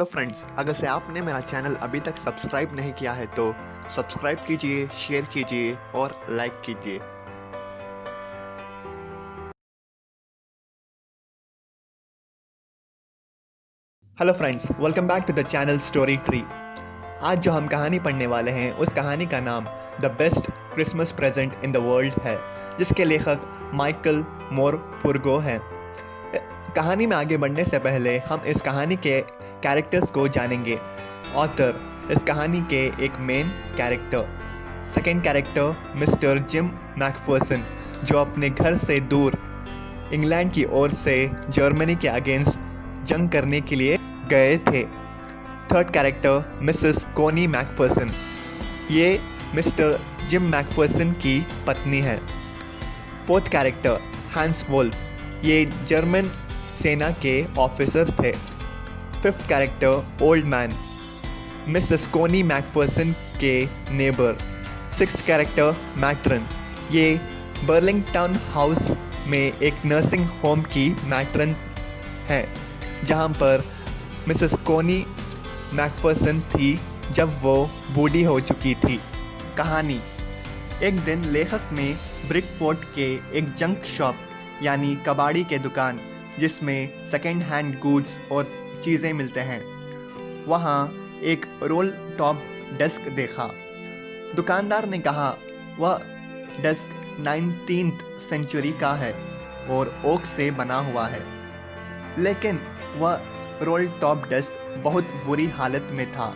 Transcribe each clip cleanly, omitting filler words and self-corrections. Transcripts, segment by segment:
Hello friends, अगर से आपने मेरा चैनल अभी तक सब्सक्राइब नहीं किया है तो सब्सक्राइब कीजिए, शेयर कीजिए और लाइक कीजिए। Hello friends, welcome back to the channel story tree. आज जो हम कहानी पढ़ने वाले हैं उस कहानी का नाम the best Christmas present in the world है, जिसके लेखक माइकल मोरपुर्गो हैं। कहानी में आगे बढ़ने से पहले हम इस कहानी के कैरेक्टर्स को जानेंगे। ऑथर, इस कहानी के एक main character. Second character mister gym Macpherson, जो अपने घर से दूर इंग्लैंड की ओर से जर्मनी के अगेंस्ट जंग करने के लिए गए थे। थर्ड कैरेक्टर मिसेस कोनी मैकफर्सन, ये मिस्टर जिम मैकफर्सन की पत्नी है। फोर्थ कैरेक्टर हैंस वुल्फ, ये जर्मन सेना के ऑफिसर थे। Fifth character old man, Mrs कोनी मैकफर्सन के नेबर। सिक्स्थ कैरेक्टर मैट्रन, ये बर्लिंगटन हाउस में एक नर्सिंग होम की मैट्रन है, जहां पर मिसेस कोनी मैकफर्सन थी जब वो बूढ़ी हो चुकी थी। कहानी, एक दिन लेखक ने ब्रिकपोर्ट के एक जंक शॉप यानी कबाड़ी के दुकान, जिसमें सेकेंड हैंड गुड्स और चीज़ें मिलते हैं, वहाँ एक रोल टॉप डेस्क देखा। दुकानदार ने कहा वह डेस्क 19th सेंचुरी का है और ओक से बना हुआ है, लेकिन वह रोल टॉप डेस्क बहुत बुरी हालत में था।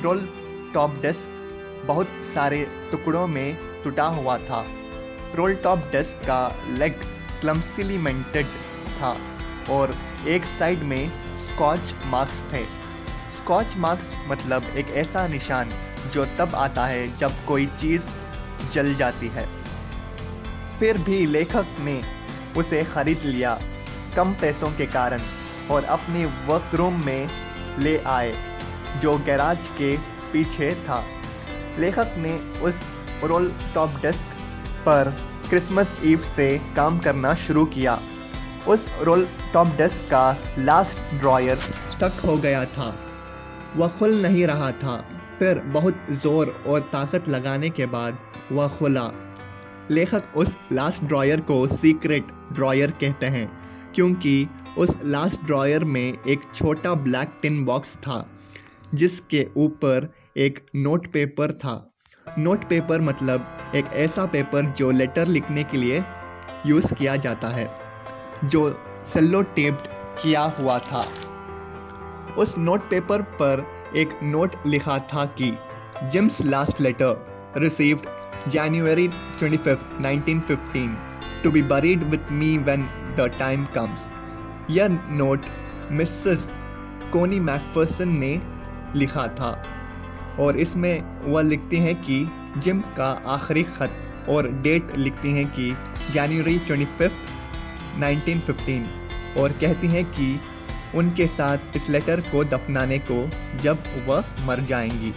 रोल टॉप डेस्क बहुत सारे टुकड़ों में टूटा हुआ था। रोल टॉप डेस्क का लेग क्लम्सिलीमेंटेड था और एक साइड में स्कॉच मार्क्स थे। स्कॉच मार्क्स मतलब एक ऐसा निशान जो तब आता है जब कोई चीज़ जल जाती है। फिर भी लेखक ने उसे खरीद लिया कम पैसों के कारण और अपने वर्क रूम में ले आए, जो गैराज के पीछे था। लेखक ने उस रोल टॉप डेस्क पर क्रिसमस ईव से काम करना शुरू किया। उस रोल टॉप डेस्क का लास्ट ड्रॉयर स्टक हो गया था, वह खुल नहीं रहा था। फिर बहुत ज़ोर और ताकत लगाने के बाद वह खुला। लेखक उस लास्ट ड्रॉयर को सीक्रेट ड्रॉयर कहते हैं, क्योंकि उस लास्ट ड्रॉयर में एक छोटा ब्लैक टिन बॉक्स था, जिसके ऊपर एक नोट पेपर था। नोट पेपर मतलब एक ऐसा पेपर जो लेटर लिखने के लिए यूज़ किया जाता है, जो सेलो टेप्ड किया हुआ था। उस नोट पेपर पर एक नोट लिखा था कि Jim's last letter received January 25th, 1915 to be buried with me when the time comes। यह नोट मिसेस कोनी मैकफर्सन ने लिखा था और इसमें वह लिखती हैं कि जिम का आखिरी ख़त और डेट लिखती हैं कि January 25th, 1915 और कहती हैं कि उनके साथ इस लेटर को दफनाने को जब वह मर जाएंगी।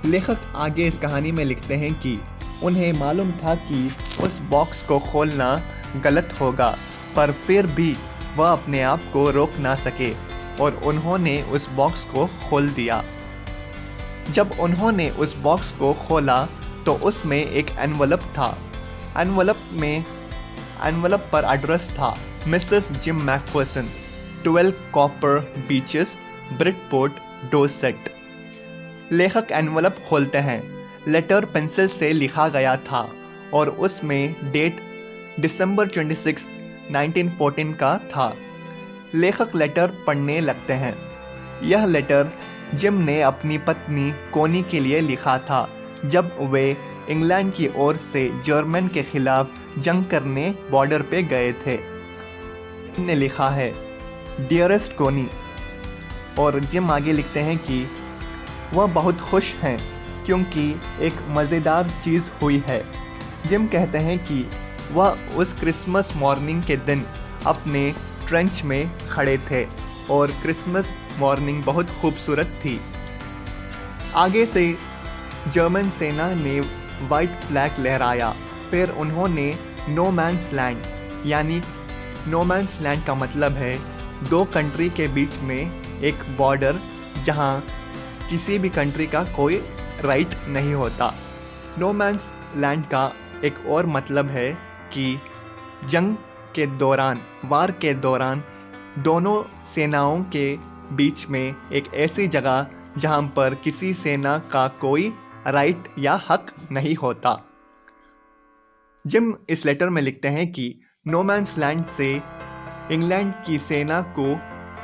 लेखक आगे इस कहानी में लिखते हैं कि उन्हें मालूम था कि उस बॉक्स को खोलना गलत होगा, पर फिर भी वह अपने आप को रोक ना सके और उन्होंने उस बॉक्स को खोल दिया। जब उन्होंने उस बॉक्स को खोला तो उसमें एक एनवलप था। एनवलप पर एड्रेस था Mrs Jim McPherson, 12 Copper Beeches, Bridport, Dorset. लेखक एनवलप खोलते हैं। लेटर पेंसिल से लिखा गया था और उसमें डेट December 26, 1914 का था। लेखक लेटर पढ़ने लगते हैं। यह लेटर जिम ने अपनी पत्नी कोनी के लिए लिखा था जब वे इंग्लैंड की ओर से जर्मन के खिलाफ जंग करने बॉर्डर पे गए थे। ने लिखा है डियरेस्ट कोनी, और जिम आगे लिखते हैं कि वह बहुत खुश हैं क्योंकि एक मज़ेदार चीज़ हुई है। जिम कहते हैं कि वह उस क्रिसमस मॉर्निंग के दिन अपने ट्रेंच में खड़े थे और क्रिसमस मॉर्निंग बहुत खूबसूरत थी। आगे से जर्मन सेना ने वाइट फ्लैग लहराया। फिर उन्होंने नो मैंस लैंड, यानी नो मैंस लैंड का मतलब है दो कंट्री के बीच में एक बॉर्डर जहां किसी भी कंट्री का कोई राइट नहीं होता। नो मैंस लैंड का एक और मतलब है कि जंग के दौरान, वार के दौरान दोनों सेनाओं के बीच में एक ऐसी जगह जहां पर किसी सेना का कोई राइट या हक नहीं होता। जिम इस लेटर में लिखते हैं कि नो मैंस लैंड से इंग्लैंड की सेना को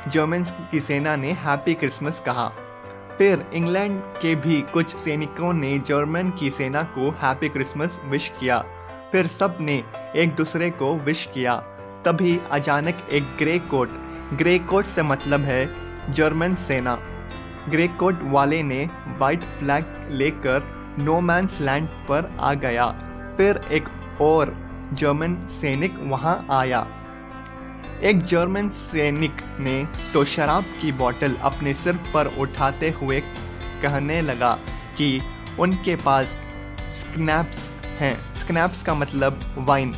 जर्मन्स की सेना ने हैप्पी क्रिसमस कहा। फिर इंग्लैंड के भी कुछ सैनिकों ने जर्मन की सेना को हैप्पी क्रिसमस विश किया। फिर सब ने एक दूसरे को विश किया। तभी अचानक एक ग्रे कोट से मतलब है जर्मन सेना, ग्रे कोट वाले ने वाइट फ्लैग लेकर नो मैंस लैंड पर आ गया। फिर एक और जर्मन सैनिक वहां आया। एक जर्मन सैनिक ने तो शराब की बोतल अपने सिर पर उठाते हुए कहने लगा कि उनके पास स्नैप्स हैं। स्नैप्स का मतलब वाइन,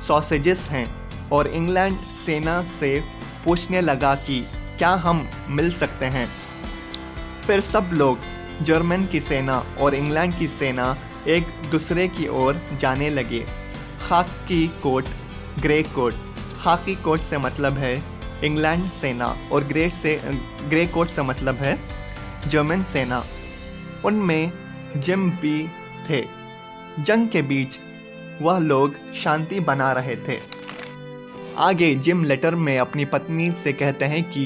सॉसेजेस हैं। और इंग्लैंड सेना से पूछने लगा कि क्या हम मिल सकते हैं। फिर सब लोग, जर्मन की सेना और इंग्लैंड की सेना, एक दूसरे की ओर जाने लगे। खाकी कोट, ग्रे कोट। खाकी कोट से मतलब है इंग्लैंड सेना और ग्रे कोट से मतलब है जर्मन सेना। उनमें जिम भी थे। जंग के बीच वह लोग शांति बना रहे थे। आगे जिम लेटर में अपनी पत्नी से कहते हैं कि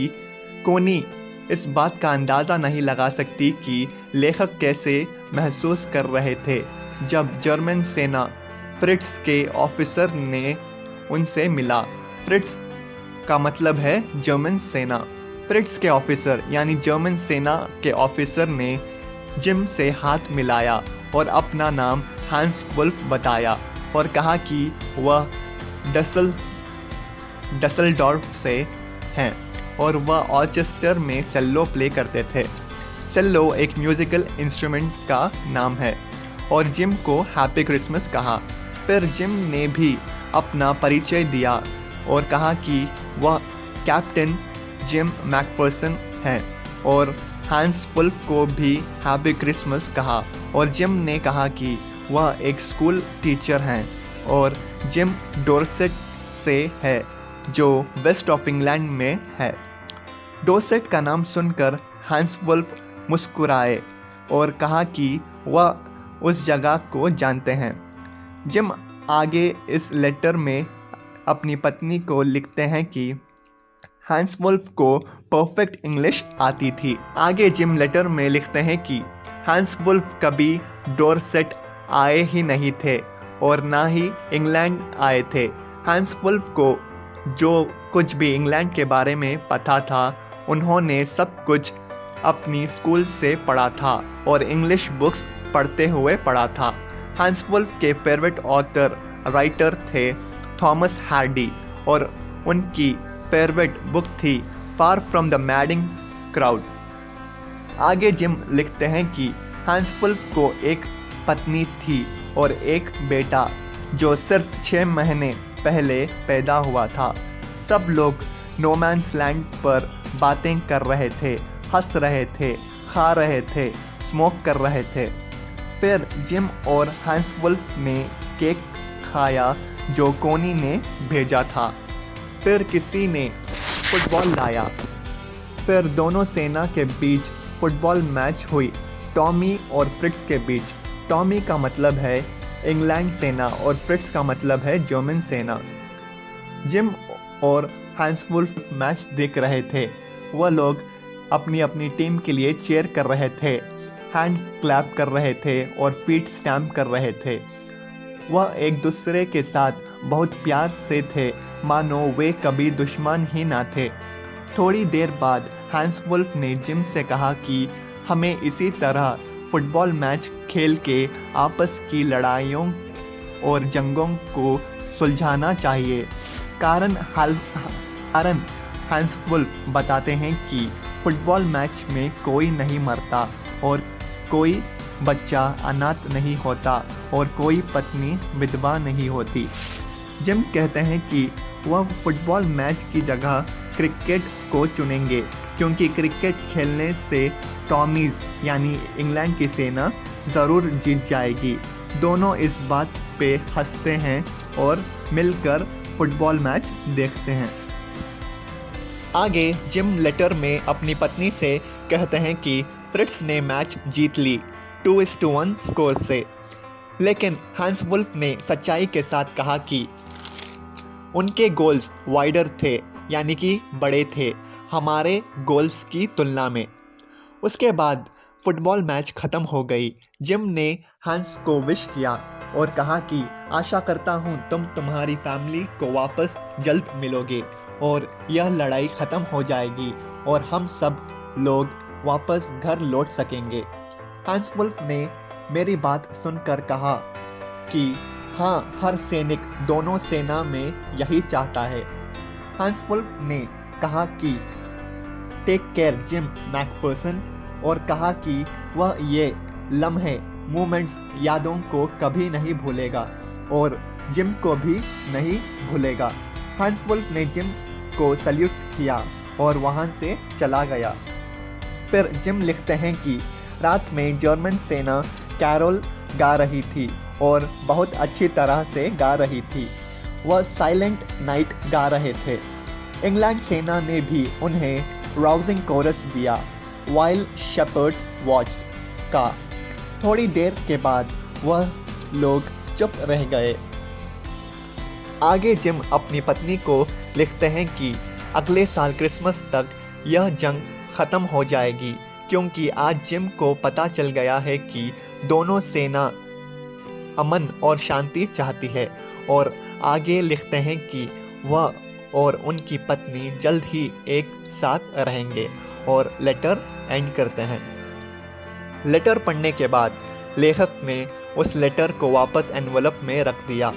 कोनी इस बात का अंदाज़ा नहीं लगा सकती कि लेखक कैसे महसूस कर रहे थे जब जर्मन सेना फ्रिट्स के ऑफिसर ने उनसे मिला। फ्रिट्स का मतलब है जर्मन सेना। फ्रिट्स के ऑफिसर यानी जर्मन सेना के ऑफिसर ने जिम से हाथ मिलाया और अपना नाम हांस वुल्फ बताया और कहा कि वह डसलडॉर्फ से हैं और वह ऑर्केस्ट्रा में सेल्लो प्ले करते थे। सेल्लो एक म्यूज़िकल इंस्ट्रूमेंट का नाम है और जिम को हैप्पी क्रिसमस कहा। फिर जिम ने भी अपना परिचय दिया और कहा कि वह कैप्टन जिम मैकफर्सन हैं और हांस वुल्फ को भी हैप्पी क्रिसमस कहा। और जिम ने कहा कि वह एक स्कूल टीचर हैं और जिम डोरसेट से है जो वेस्ट ऑफ इंग्लैंड में है। डोरसेट का नाम सुनकर हांस वुल्फ मुस्कुराए और कहा कि वह उस जगह को जानते हैं। जिम आगे इस लेटर में अपनी पत्नी को लिखते हैं कि हांस वुल्फ को परफेक्ट इंग्लिश आती थी। आगे जिम लेटर में लिखते हैं कि हांस वुल्फ कभी डोरसेट आए ही नहीं थे और ना ही इंग्लैंड आए थे। हांस वुल्फ को जो कुछ भी इंग्लैंड के बारे में पता था उन्होंने सब कुछ अपनी स्कूल से पढ़ा था और इंग्लिश बुक्स पढ़ते हुए पढ़ा था। हांस वुल्फ के फेवरेट ऑथर राइटर थे थॉमस हार्डी और उनकी फेवरेट बुक थी far from the madding crowd. आगे जिम लिखते हैं कि हांस वुल्फ को एक पत्नी थी और एक बेटा जो सिर्फ 6 महीने पहले पैदा हुआ था। सब लोग नो मैंस लैंड पर बातें कर रहे थे, हंस रहे थे, खा रहे थे, स्मोक कर रहे थे। फिर जिम और हांस वुल्फ ने केक खाया जो कोनी ने भेजा था। फिर किसी ने फुटबॉल लाया। फिर दोनों सेना के बीच फुटबॉल मैच हुई, टॉमी और फ्रिट्स के बीच। टॉमी का मतलब है इंग्लैंड सेना और फ्रिट्स का मतलब है जर्मन सेना। जिम और हांस वुल्फ मैच देख रहे थे। वह लोग अपनी अपनी टीम के लिए चीयर कर रहे थे, हैंड क्लैप कर रहे थे और फीट स्टैम्प कर रहे थे। वह एक दूसरे के साथ बहुत प्यार से थे, मानो वे कभी दुश्मन ही ना थे। थोड़ी देर बाद हांस वुल्फ ने जिम से कहा कि हमें इसी तरह फुटबॉल मैच खेल के आपस की लड़ाइयों और जंगों को सुलझाना चाहिए। कारण हांस वुल्फ बताते हैं कि फुटबॉल मैच में कोई नहीं मरता और कोई बच्चा अनाथ नहीं होता और कोई पत्नी विधवा नहीं होती। जिम कहते हैं कि वह फुटबॉल मैच की जगह क्रिकेट को चुनेंगे क्योंकि क्रिकेट खेलने से टॉमीज़ यानी इंग्लैंड की सेना ज़रूर जीत जाएगी। दोनों इस बात पे हंसते हैं और मिलकर फुटबॉल मैच देखते हैं। आगे जिम लेटर में अपनी पत्नी से कहते हैं कि फ्रिट्स ने मैच जीत ली 2-1 स्कोर से, लेकिन हैंस वुल्फ ने सच्चाई के साथ कहा कि उनके गोल्स वाइडर थे, यानी कि बड़े थे हमारे गोल्स की तुलना में। उसके बाद फुटबॉल मैच ख़त्म हो गई। जिम ने हैंस को विश किया और कहा कि आशा करता हूँ तुम तुम्हारी फैमिली को वापस जल्द मिलोगे और यह लड़ाई ख़त्म हो जाएगी और हम सब लोग वापस घर लौट सकेंगे। हैंस वुल्फ ने मेरी बात सुनकर कहा कि हाँ, हर सैनिक दोनों सेना में यही चाहता है। हैंस वुल्फ ने कहा कि टेक केयर जिम मैकफर्सन और कहा कि वह ये लम्हे मोमेंट्स यादों को कभी नहीं भूलेगा और जिम को भी नहीं भूलेगा। हैंस वुल्फ ने जिम को सल्यूट किया और वहाँ से चला गया। फिर जिम लिखते हैं कि रात में जर्मन सेना कैरोल गा रही थी और बहुत अच्छी तरह से गा रही थी। वह साइलेंट नाइट गा रहे थे। इंग्लैंड सेना ने भी उन्हें राउजिंग कोरस दिया, वाइल शेपर्ड्स वॉच्ड का। थोड़ी देर के बाद वह लोग चुप रह गए। आगे जिम अपनी पत्नी को लिखते हैं कि अगले साल क्रिसमस तक यह जंग ख़त्म हो जाएगी, क्योंकि आज जिम को पता चल गया है कि दोनों सेना अमन और शांति चाहती है। और आगे लिखते हैं कि वह और उनकी पत्नी जल्द ही एक साथ रहेंगे और लेटर एंड करते हैं। लेटर पढ़ने के बाद लेखक ने उस लेटर को वापस एनवलप में रख दिया।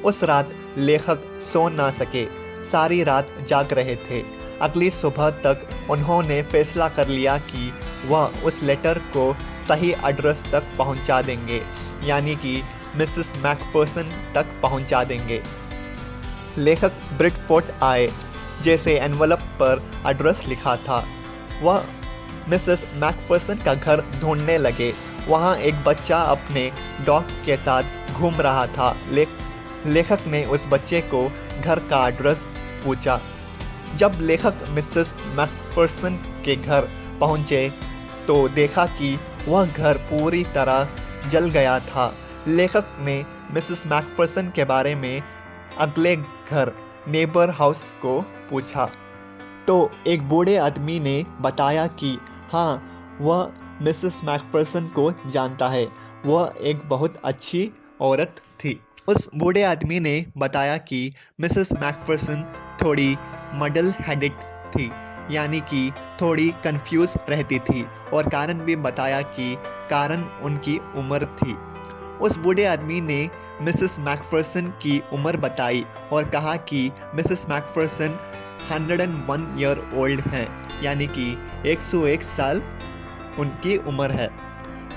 उस रात लेखक सो ना सके, सारी रात जाग रहे थे। अगली सुबह तक उन्होंने फैसला कर लिया कि वह उस लेटर को सही एड्रेस तक पहुंचा देंगे, यानी कि मिसेस मैकफर्सन तक पहुंचा देंगे। लेखक ब्रिटफोर्ड आए, जैसे एनवलप पर एड्रेस लिखा था। वह मिसेस मैकफर्सन का घर ढूंढने लगे। वहाँ एक बच्चा अपने डॉग के साथ घूम रहा था। लेखक ने उस बच्चे को घर का एड्रेस पूछा। जब लेखक मिसेस मैकफर्सन के घर पहुँचे तो देखा कि वह घर पूरी तरह जल गया था। लेखक ने मिसेस मैकफर्सन के बारे में अगले घर नेबर हाउस को पूछा तो एक बूढ़े आदमी ने बताया कि हाँ, वह मिसेस मैकफर्सन को जानता है। वह एक बहुत अच्छी औरत थी। उस बूढ़े आदमी ने बताया कि मिसेस मैकफर्सन थोड़ी मडल हेडेड थी, यानी कि थोड़ी कंफ्यूज रहती थी, और कारण भी बताया कि कारण उनकी उम्र थी। उस बूढ़े आदमी ने मिसेस मैकफर्सन की उम्र बताई और कहा कि मिसेस मैकफर्सन 101 ईयर ओल्ड हैं, यानी कि 101 साल उनकी उम्र है।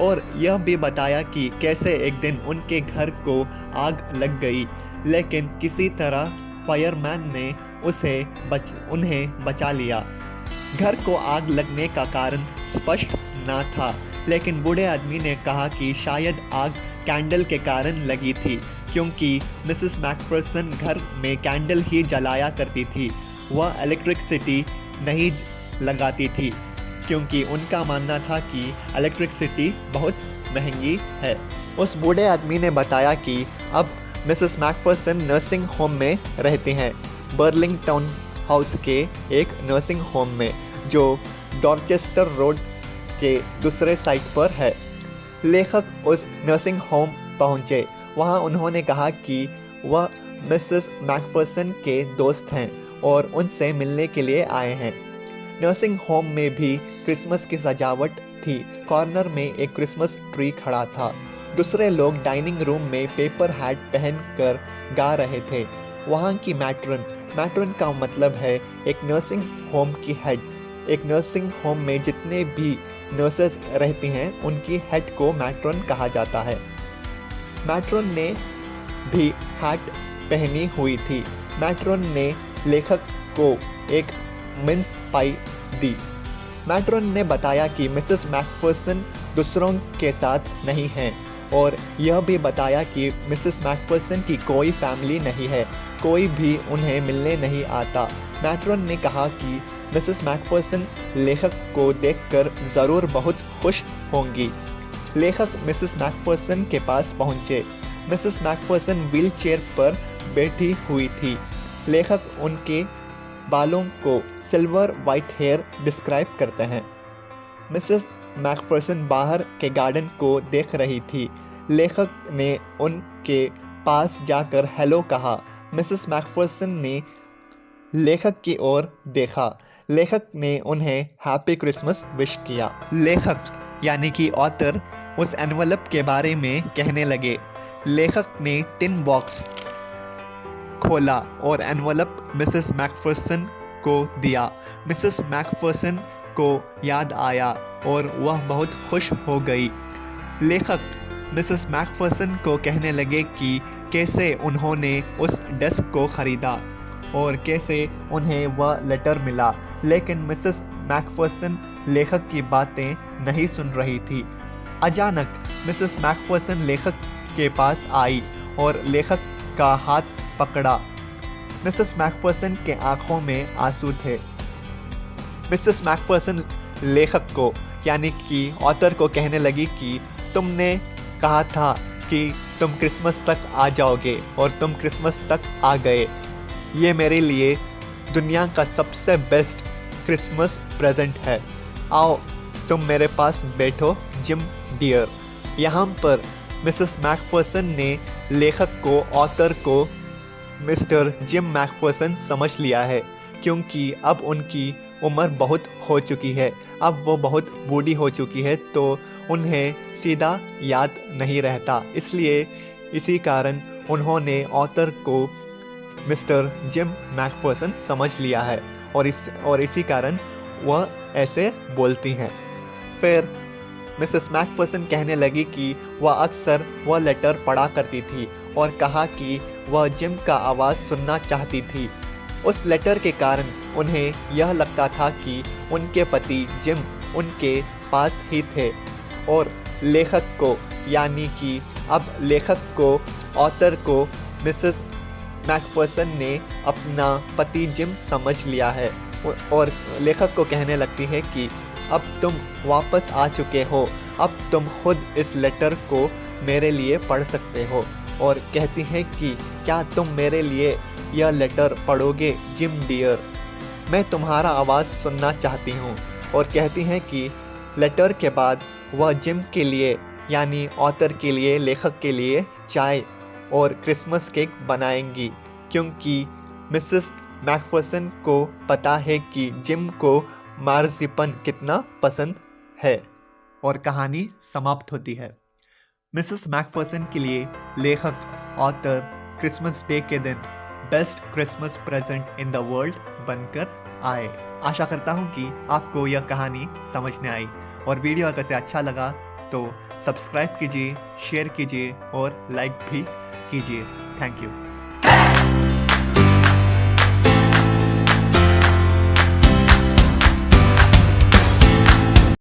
और यह भी बताया कि कैसे एक दिन उनके घर को आग लग गई, लेकिन किसी तरह फायरमैन ने उन्हें बचा लिया। घर को आग लगने का कारण स्पष्ट ना था, लेकिन बूढ़े आदमी ने कहा कि शायद आग कैंडल के कारण लगी थी, क्योंकि मिसेस मैकफर्सन घर में कैंडल ही जलाया करती थी। वह इलेक्ट्रिसिटी नहीं लगाती थी, क्योंकि उनका मानना था कि इलेक्ट्रिसिटी बहुत महंगी है। उस बूढ़े आदमी ने बताया कि अब मिसेस मैकफर्सन नर्सिंग होम में रहती हैं, बर्लिंगटन हाउस के एक नर्सिंग होम में, जो डॉर्चेस्टर रोड के दूसरे साइड पर है। लेखक उस नर्सिंग होम पहुंचे। वहां उन्होंने कहा कि वह मिसेस मैकफर्सन के दोस्त हैं और उनसे मिलने के लिए आए हैं। नर्सिंग होम में भी क्रिसमस की सजावट थी। कॉर्नर में एक क्रिसमस ट्री खड़ा था। दूसरे लोग डाइनिंग रूम में पेपर हैट पहनकर गा रहे थे। वहाँ की मैट्रन का मतलब है एक नर्सिंग होम की हेड। एक नर्सिंग होम में जितने भी नर्सेस रहती हैं उनकी हेड को मैट्रन कहा जाता है। मैट्रन ने भी हैट पहनी हुई थी। मैट्रन ने लेखक को एक मिन्स पाई दी मैट्रॉन ने बताया कि मिसेस मैकफर्सन दूसरों के साथ नहीं हैं और यह भी बताया कि मिसेस मैकफर्सन की कोई फैमिली नहीं है, कोई भी उन्हें मिलने नहीं आता। मैट्रॉन ने कहा कि मिसेस मैकफर्सन लेखक को देखकर ज़रूर बहुत खुश होंगी। लेखक मिसेस मैकफर्सन के पास पहुंचे। मिसेस मैकफर्सन व्हीलचेयर पर बैठी हुई थी। लेखक उनके बालों को सिल्वर वाइट हेयर डिस्क्राइब करते हैं। मिसेस मैकफर्सन बाहर के गार्डन को देख रही थी। लेखक ने उनके पास जाकर हेलो कहा। मिसेस मैकफर्सन ने लेखक की ओर देखा। लेखक ने उन्हें हैप्पी क्रिसमस विश किया। लेखक यानी कि ऑथर उस एनवलप के बारे में कहने लगे। लेखक ने टिन बॉक्स खोला और एनवलप मिसेस मैकफर्सन को दिया। मिसेस मैकफर्सन को याद आया और वह बहुत खुश हो गई। लेखक मिसेस मैकफर्सन को कहने लगे कि कैसे उन्होंने उस डेस्क को ख़रीदा और कैसे उन्हें वह लेटर मिला, लेकिन मिसेस मैकफर्सन लेखक की बातें नहीं सुन रही थी। अचानक मिसेस मैकफर्सन लेखक के पास आई और लेखक का हाथ पकड़ा। मिसेस मैकफर्सन के आंखों में आंसू थे। मिसेस मैकफर्सन लेखक को यानी कि ऑथर को कहने लगी कि तुमने कहा था कि तुम क्रिसमस तक आ जाओगे और तुम क्रिसमस तक आ गए। ये मेरे लिए दुनिया का सबसे बेस्ट क्रिसमस प्रेजेंट है। आओ तुम मेरे पास बैठो जिम डियर। यहाँ पर मिसेस मैकफर्सन ने लेखक को ऑथर को मिस्टर जिम मैकफर्सन समझ लिया है, क्योंकि अब उनकी उम्र बहुत हो चुकी है। अब वो बहुत बूढ़ी हो चुकी है तो उन्हें सीधा याद नहीं रहता। इसलिए इसी कारण उन्होंने ऑथर को मिस्टर जिम मैकफर्सन समझ लिया है और इसी कारण वह ऐसे बोलती हैं। फिर मिसेस मैकफर्सन कहने लगी कि वह अक्सर वह लेटर पढ़ा करती थी और कहा कि वह जिम का आवाज़ सुनना चाहती थी। उस लेटर के कारण उन्हें यह लगता था कि उनके पति जिम उनके पास ही थे और लेखक को यानी कि अब लेखक को ऑथर को मिसेस मैकफर्सन ने अपना पति जिम समझ लिया है और लेखक को कहने लगती है कि अब तुम वापस आ चुके हो, अब तुम खुद इस लेटर को मेरे लिए पढ़ सकते हो। और कहती है कि क्या तुम मेरे लिए यह लेटर पढ़ोगे जिम डियर, मैं तुम्हारा आवाज़ सुनना चाहती हूँ। और कहती हैं कि लेटर के बाद वह जिम के लिए यानी ऑथर के लिए लेखक के लिए चाय और क्रिसमस केक बनाएंगी, क्योंकि मिसेस मैकफर्सन को पता है कि जिम को मार्जिपन कितना पसंद है। और कहानी समाप्त होती है। मिसेस मैकफर्सन के लिए लेखक ऑथर क्रिसमस डे के दिन best Christmas present in the world बनकर आए। आशा करता हूँ कि आपको यह कहानी समझने आई और वीडियो अगर से अच्छा लगा तो सब्सक्राइब कीजिए, शेयर कीजिए और लाइक भी कीजिए। Thank you.